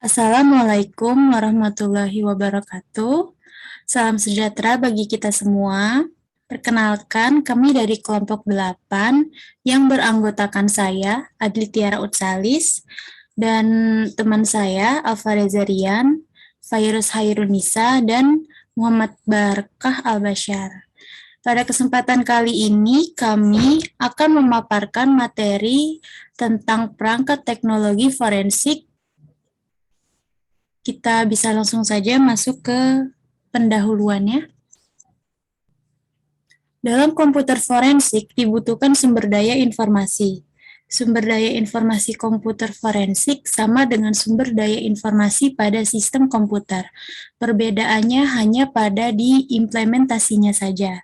Assalamualaikum warahmatullahi wabarakatuh. Salam sejahtera bagi kita semua. Perkenalkan, kami dari kelompok 8 yang beranggotakan saya, Adli Tiara Utsalis, dan teman saya, Alfa Rezarian, Fairuz Hairunisa, dan Muhammad Barkah Al-Bashar. Pada kesempatan kali ini, kami akan memaparkan materi tentang perangkat teknologi forensik. Kita bisa langsung saja masuk ke pendahuluannya. Dalam komputer forensik dibutuhkan sumber daya informasi. Sumber daya informasi komputer forensik sama dengan sumber daya informasi pada sistem komputer. Perbedaannya hanya pada di implementasinya saja.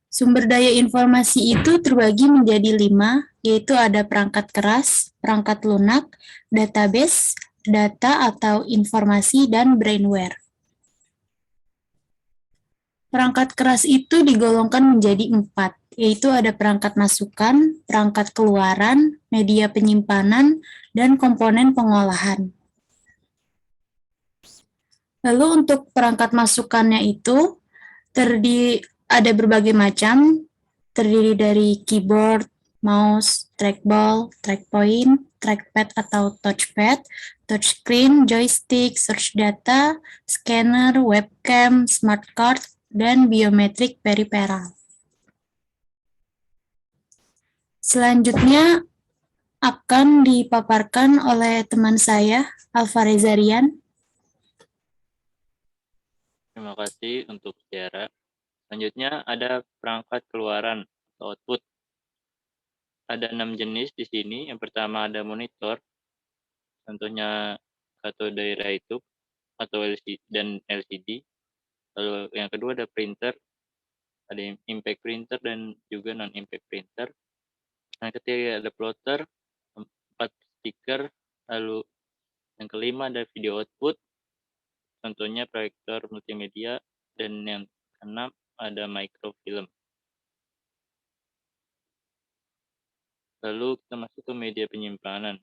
Sumber daya informasi itu terbagi menjadi 5, yaitu ada perangkat keras, perangkat lunak, database, data atau informasi, dan brainware. Perangkat keras itu digolongkan menjadi 4, yaitu ada perangkat masukan, perangkat keluaran, media penyimpanan, dan komponen pengolahan. Lalu untuk perangkat masukannya itu ada berbagai macam, terdiri dari keyboard, mouse, trackball, trackpoint, trackpad atau touchpad, touchscreen, joystick, search data, scanner, webcam, smart card, dan biometrik peripheral. Selanjutnya akan dipaparkan oleh teman saya, Alfa Rezarian. Terima kasih untuk Tiara. Selanjutnya ada perangkat keluaran atau output. Ada 6 jenis di sini. Yang pertama ada monitor, contohnya katode itu atau LCD dan LCD. Lalu yang kedua ada printer, ada impact printer dan juga non impact printer. Yang ketiga ada plotter, 4 stiker. Lalu yang kelima ada video output, contohnya proyektor multimedia, dan yang keenam ada microfilm. Lalu kita masuk ke media penyimpanan.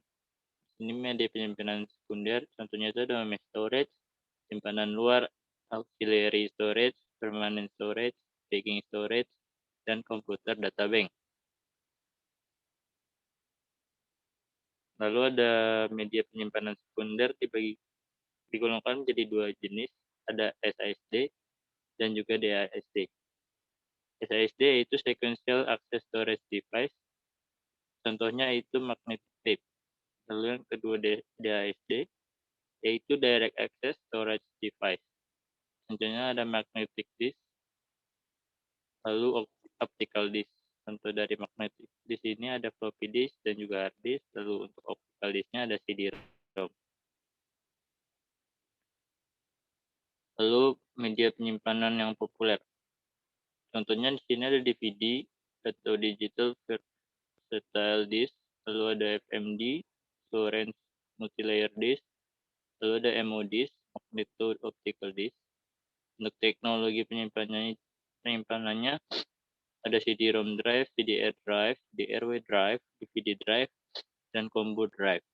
Ini media penyimpanan sekunder, contohnya itu ada memory storage, simpanan luar, auxiliary storage, permanent storage, backing storage, dan komputer data bank. Lalu ada media penyimpanan sekunder digolongkan menjadi 2 jenis, ada SASD dan juga DASD. SASD yaitu Sequential Access Storage Device, contohnya itu magnetic tape. Lalu yang kedua DASD yaitu Direct Access Storage Device. Contohnya ada magnetic disk, lalu optical disk. Contoh dari magnetic disk ini ada floppy disk dan juga hard disk, lalu untuk optical disknya ada CD-ROM. Lalu media penyimpanan yang populer. Contohnya di sini ada DVD atau digital versatile disk, lalu ada FMD, storage multilayer disk, lalu ada MO disk, magneto optical disk. Untuk teknologi penyimpanannya ada CD-ROM drive, CD-R drive, DRW drive, DVD drive, dan combo drive.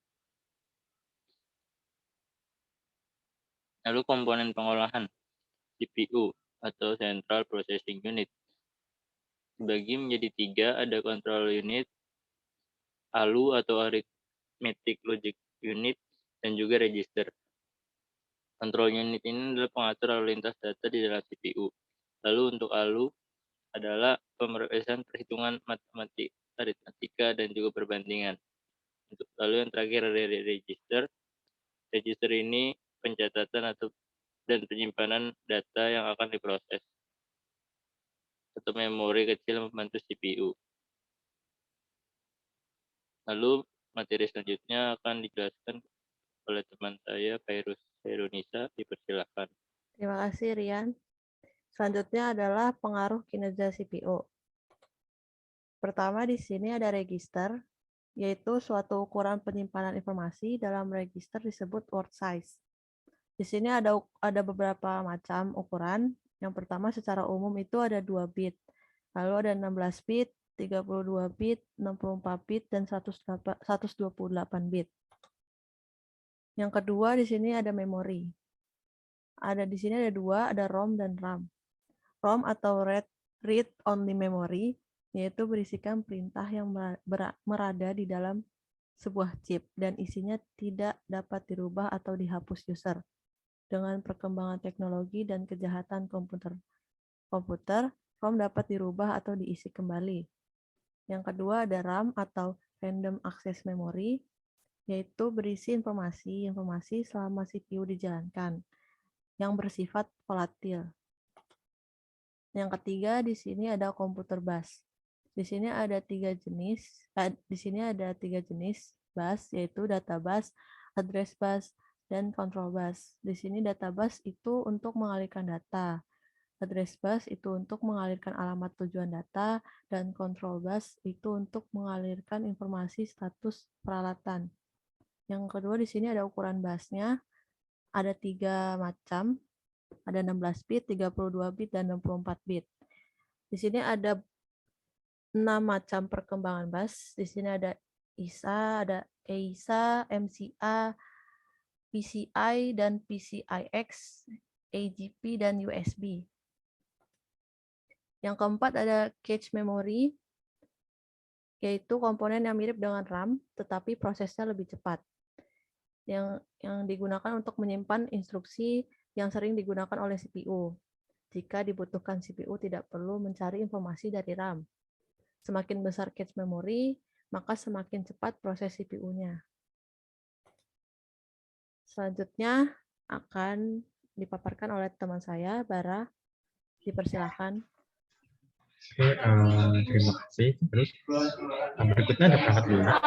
Lalu komponen pengolahan CPU atau Central Processing Unit dibagi menjadi 3, ada control unit, ALU atau arithmetic logic unit, dan juga register. Control unit ini adalah pengatur lalu lintas data di dalam CPU. Lalu untuk ALU adalah pemrosesan perhitungan aritmatika dan juga perbandingan. Lalu yang terakhir ada register. Register ini pencatatan dan penyimpanan data yang akan diproses. Atau memori kecil membantu CPU. Lalu materi selanjutnya akan dijelaskan oleh teman saya, Fairuz Hairunisa. Dipersilakan. Terima kasih, Rian. Selanjutnya adalah pengaruh kinerja CPU. Pertama di sini ada register, yaitu suatu ukuran penyimpanan informasi. Dalam register disebut word size. Di sini ada beberapa macam ukuran. Yang pertama secara umum itu ada 2 bit, lalu ada 16 bit, 32 bit, 64 bit, dan 128 bit. Yang kedua di sini ada memori. Di sini ada dua, ada ROM dan RAM. ROM atau read only memory, yaitu berisikan perintah yang berada di dalam sebuah chip dan isinya tidak dapat dirubah atau dihapus user. Dengan perkembangan teknologi dan kejahatan komputer, ROM dapat dirubah atau diisi kembali. Yang kedua ada RAM atau random access memory, yaitu berisi informasi selama CPU dijalankan yang bersifat volatil. Yang ketiga di sini ada komputer bus. Di sini ada tiga jenis bus, yaitu data bus, address bus, dan control bus. Di sini data bus itu untuk mengalirkan data, address bus itu untuk mengalirkan alamat tujuan data, dan control bus itu untuk mengalirkan informasi status peralatan. Yang kedua di sini ada ukuran busnya, ada 3 macam, ada 16 bit, 32 bit, dan 64 bit. Di sini ada 6 macam perkembangan bus. Di sini ada ISA, ada EISA, MCA, PCI, dan PCIX, AGP, dan USB. Yang keempat ada cache memory, yaitu komponen yang mirip dengan RAM, tetapi prosesnya lebih cepat. Yang digunakan untuk menyimpan instruksi yang sering digunakan oleh CPU. Jika dibutuhkan CPU tidak perlu mencari informasi dari RAM. Semakin besar cache memory, maka semakin cepat proses CPU-nya. Selanjutnya akan dipaparkan oleh teman saya, Bara. Dipersilakan. Oke, terima kasih. Terus berikutnya ada perangkat lunak.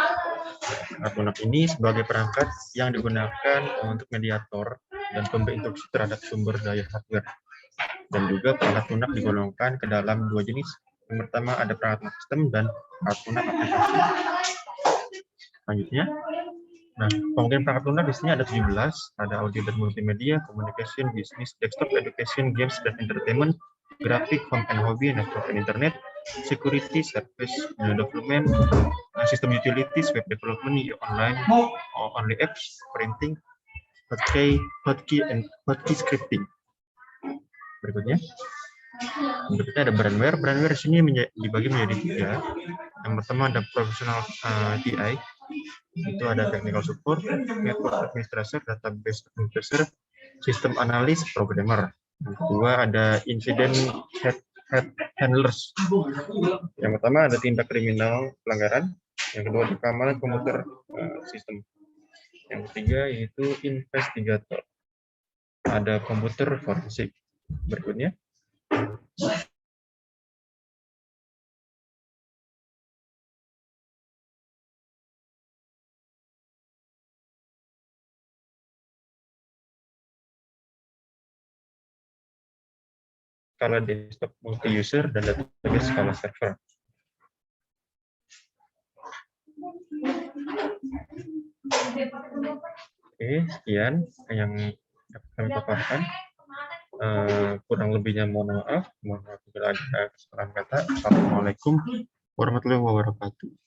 Perangkat lunak ini sebagai perangkat yang digunakan untuk mediator dan pemberi instruksi terhadap sumber daya hardware. Dan juga perangkat lunak digolongkan ke dalam dua jenis. Yang pertama ada perangkat lunak sistem dan perangkat lunak aplikasi. Selanjutnya, nah kemungkinan perangkat lunak di sini ada 17, ada audio dan multimedia, communication, business, desktop, education, games dan entertainment, graphic, home and hobby, network and internet, security, service, development, system utilities, web development, online, only apps, printing, hotkey and hotkey scripting. Berikutnya ada brandware. Brandware di sini dibagi menjadi 3. Yang pertama ada professional TI, itu ada technical support, network administrator, database administrator, system analyst, programmer. Yang kedua ada incident handlers. Yang pertama ada tindak kriminal pelanggaran. Yang kedua ada keamanan komputer sistem. Yang ketiga yaitu investigator. Ada komputer forensik. Berikutnya. Skala desktop multi-user dan database skala server. Oke, sekian yang dapat kami paparkan. Kurang lebihnya mohon maaf bila ada kesalahan kata. Assalamualaikum warahmatullahi wabarakatuh.